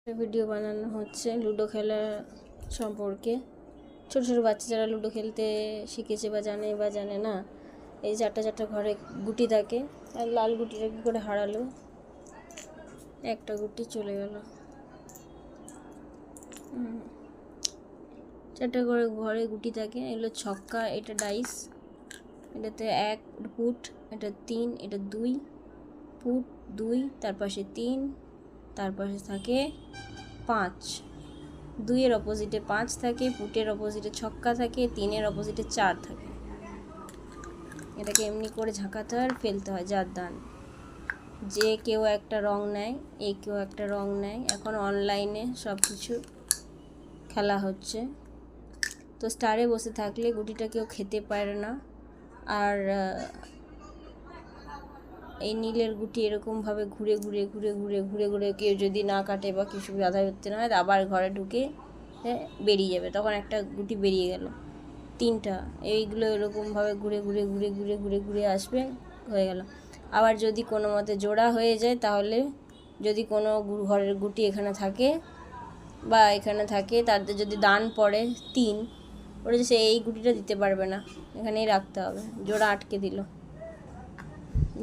Video বানানো হচ্ছে ludo খেলা সম্পর্কে। ছোট ছোট বাচ্চা যারা লুডো খেলতে শিখেছে বা জানে না, এই চারটা ঘরে গুটি থাকে, আর লাল গুটিটা কী করে হারালো, একটা গুটি চলে গেল। চারটা করে ঘরে গুটি থাকে, এগুলো ছক্কা, এটা ডাইস, এটাতে 1 পুট, এটা 3, এটা 2 পুট 2, তার পাশে 3, তার পাশে থাকে 5, 2-এর অপোজিটে 5 থাকে, পুটের অপোজিটে ছক্কা থাকে, 3-এর অপোজিটে 4 থাকে। এটাকে এমনি করে ঝাঁকাতে হয় আর ফেলতে হয় যার দান। যে কেউ একটা রং নেয়, কেউ একটা রং নেয়। এখন অনলাইনে সব কিছু খেলা হচ্ছে, তো স্টারে বসে থাকলে গুটিটা কেউ খেতে পারে না। আর এই নীলের গুটি এরকমভাবে ঘুরে ঘুরে কেউ যদি না কাটে বা কিছু বাধা করতে না হয়, আবার ঘরে ঢুকে বেরিয়ে যাবে, তখন একটা গুটি বেরিয়ে গেল। 3টা এইগুলো এরকমভাবে ঘুরে আসবে, হয়ে গেল। আবার যদি কোনো মতে জোড়া হয়ে যায়, তাহলে যদি কোনো ঘরের গুটি এখানে থাকে বা এখানে থাকে, তাদের যদি দান পড়ে 3, ওটা সে এই গুটিটা দিতে পারবে না, এখানেই রাখতে হবে। জোড়া আটকে দিল।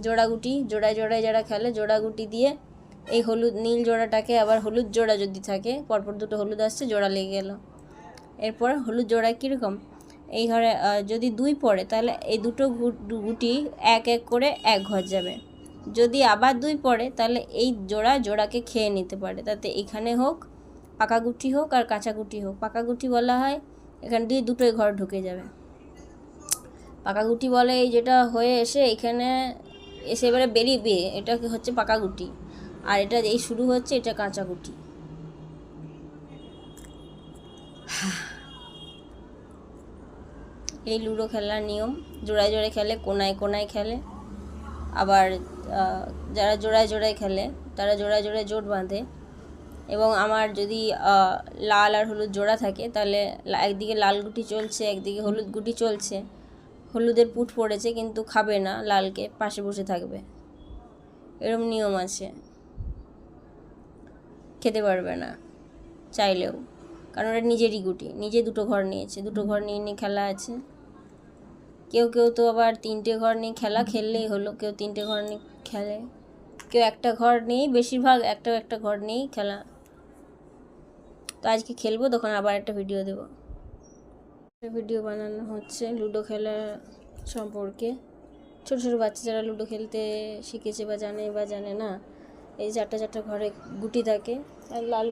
জোড়া গুটি, জোড়ায় যারা খেলে জোড়া গুটি দিয়ে এই হলুদ নীল জোড়াটাকে, আবার হলুদ জোড়া যদি থাকে, পরপর দুটো হলুদ আসছে, জোড়া লেগে গেল। এরপর হলুদ জোড়ায় কীরকম, এই ঘরে যদি 2 পড়ে, তাহলে এই দুটো গুটি এক করে এক ঘর যাবে। যদি আবার 2 পড়ে, তাহলে এই জোড়াকে খেয়ে নিতে পারে। তাতে এখানে হোক পাকা গুটি হোক আর কাঁচা গুটি হোক, পাকা গুটি বলা হয় এখান দিয়ে দুটোই ঘর ঢুকে যাবে। পাকা গুটি বলে এই যেটা হয়ে এসে এখানে এসে এবারে বেরিয়ে, এটা হচ্ছে পাকা গুটি, আর এটা এই শুরু হচ্ছে, এটা কাঁচা গুটি। এই লুডো খেলার নিয়ম। জোড়ায় খেলে, কোনায় খেলে। আবার যারা জোড়ায় খেলে, তারা জোড়ায় জোট বাঁধে। এবং আমার যদি লাল আর হলুদ জোড়া থাকে, তাহলে একদিকে লাল গুটি চলছে, একদিকে হলুদ গুটি চলছে। হলুদের পুট পড়েছে, কিন্তু খাবে না লালকে, পাশে বসে থাকবে, এরম নিয়ম আছে। খেতে পারবে না চাইলেও, কারণ ওটা নিজেরই গুটি, নিজে দুটো ঘর নিয়েছে, দুটো ঘর নিয়ে খেলা আছে। কেউ তো আবার 3টে ঘর নিয়ে খেলা খেললেই হলো, কেউ 3টে ঘর নিয়ে খেলে, কেউ একটা ঘর নিয়েই, বেশিরভাগ একটা ঘর নিয়েই খেলা। তো আজকে খেলবো, তখন আবার একটা ভিডিও দেবো। ভিডিও বানানো হচ্ছে লুডো খেলা সম্পর্কে। ছোট ছোট বাচ্চা যারা লুডো খেলতে শিখেছে বা জানে না, এই চারটা ঘরে গুটি থাকে, আর লাল